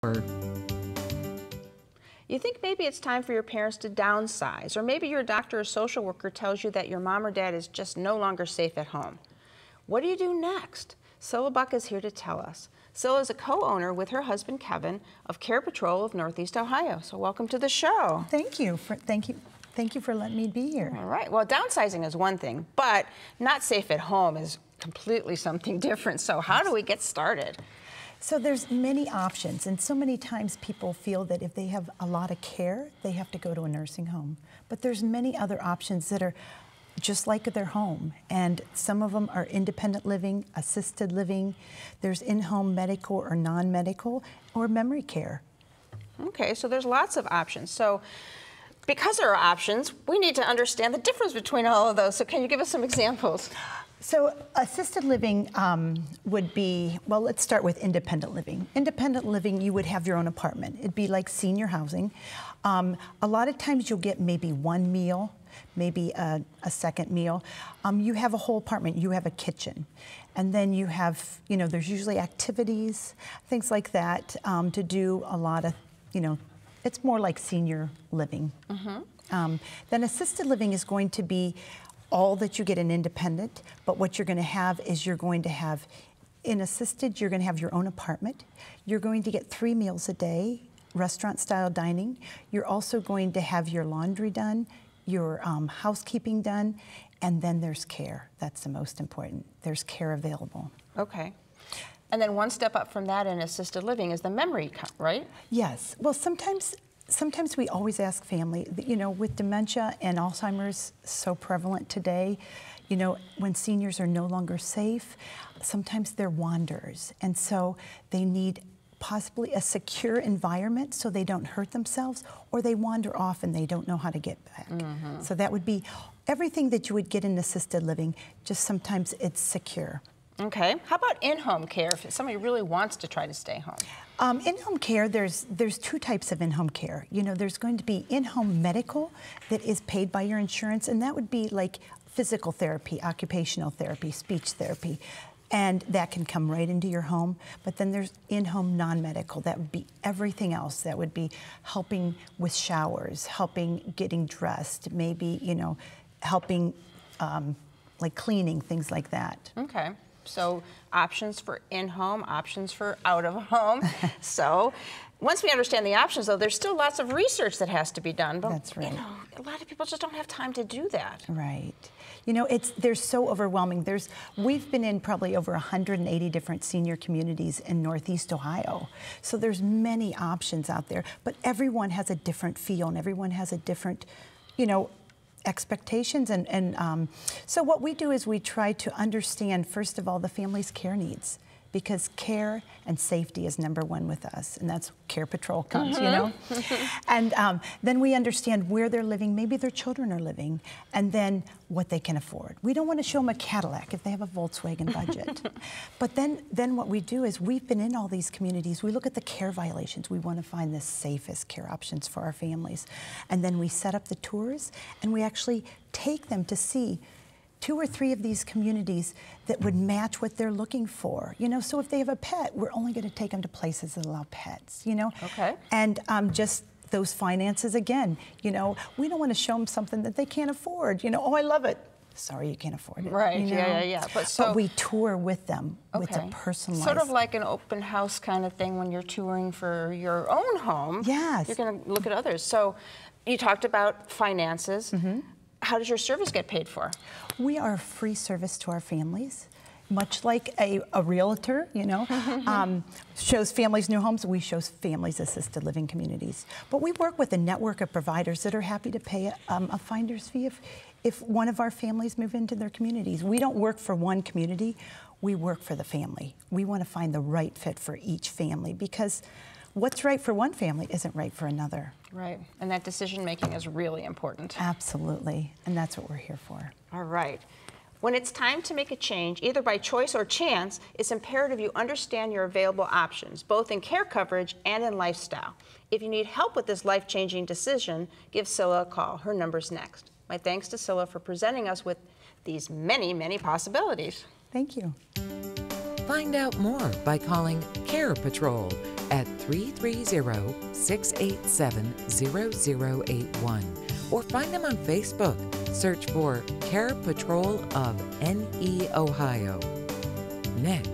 You think maybe it's time for your parents to downsize, or maybe your doctor or social worker tells you that your mom or dad is just no longer safe at home. What do you do next? Cilla is here to tell us. Cilla is a co-owner with her husband Kevin of CarePatrol of Northeast Ohio. So welcome to the show. Thank you for letting me be here. All right. Well, downsizing is one thing, but not safe at home is completely something different. So how do we get started? So there's many options, and so many times people feel that if they have a lot of care, they have to go to a nursing home. But there's many other options that are just like their home, and some of them are independent living, assisted living. There's in-home medical or non-medical, or memory care. Okay, so there's lots of options. So because there are options, we need to understand the difference between all of those. So can you give us some examples? So assisted living would be, well, let's start with independent living. Independent living, you would have your own apartment. It'd be like senior housing. A lot of times you'll get maybe one meal, maybe a second meal. You have a whole apartment, you have a kitchen. And then you have, there's usually activities, things like that to do a lot of, it's more like senior living. Mm-hmm. Then assisted living is going to be all that you get in independent, but what you're going to have is you're going to have, in assisted, you're going to have your own apartment. You're going to get 3 meals a day, restaurant-style dining. You're also going to have your laundry done, your housekeeping done, and then there's care. That's the most important. There's care available. Okay. And then one step up from that in assisted living is the memory, right? Yes. Well, sometimes we always ask family, with dementia and Alzheimer's so prevalent today, when seniors are no longer safe, sometimes they're wanderers. And so they need possibly a secure environment so they don't hurt themselves, or they wander off and they don't know how to get back. Mm-hmm. So that would be everything that you would get in assisted living, just sometimes it's secure. Okay. How about in-home care if somebody really wants to try to stay home? In-home care, there's 2 types of in-home care. There's going to be in-home medical that is paid by your insurance, and that would be like physical therapy, occupational therapy, speech therapy, and that can come right into your home. But then there's in-home non-medical. That would be everything else. That would be helping with showers, helping getting dressed, maybe, helping like cleaning, things like that. Okay. So options for in-home, options for out-of-home. So once we understand the options, though, there's still lots of research that has to be done. But, that's right. A lot of people just don't have time to do that. Right. They're so overwhelming. We've been in probably over 180 different senior communities in Northeast Ohio. So there's many options out there, but everyone has a different feel and everyone has a different, expectations, and so what we do is we try to understand, first of all, the family's care needs, because care and safety is #1 with us, and that's CarePatrol comes, And then we understand where they're living, maybe their children are living, and then what they can afford. We don't want to show them a Cadillac if they have a Volkswagen budget. But then what we do is we've been in all these communities, we look at the care violations, we want to find the safest care options for our families. And then we set up the tours, and we actually take them to see 2 or 3 of these communities that would match what they're looking for. So if they have a pet, we're only going to take them to places that allow pets, Okay. And just those finances again, we don't want to show them something that they can't afford. Oh, I love it. Sorry, you can't afford it. Right, yeah. But we tour with them with a personalized. Sort of like an open house kind of thing when you're touring for your own home. Yes. You're going to look at others. So you talked about finances. Mm-hmm. How does your service get paid for? We are a free service to our families, much like a realtor, shows families new homes. We show families assisted living communities. But we work with a network of providers that are happy to pay a finder's fee if one of our families move into their communities. We don't work for one community, we work for the family. We want to find the right fit for each family, because what's right for one family isn't right for another. Right, and that decision making is really important. Absolutely, and that's what we're here for. All right. When it's time to make a change, either by choice or chance, it's imperative you understand your available options, both in care coverage and in lifestyle. If you need help with this life-changing decision, give Cilla a call. Her number's next. My thanks to Cilla for presenting us with these many, many possibilities. Thank you. Find out more by calling CarePatrol at 330-687-0081 or find them on Facebook. Search for CarePatrol of NE Ohio. Next.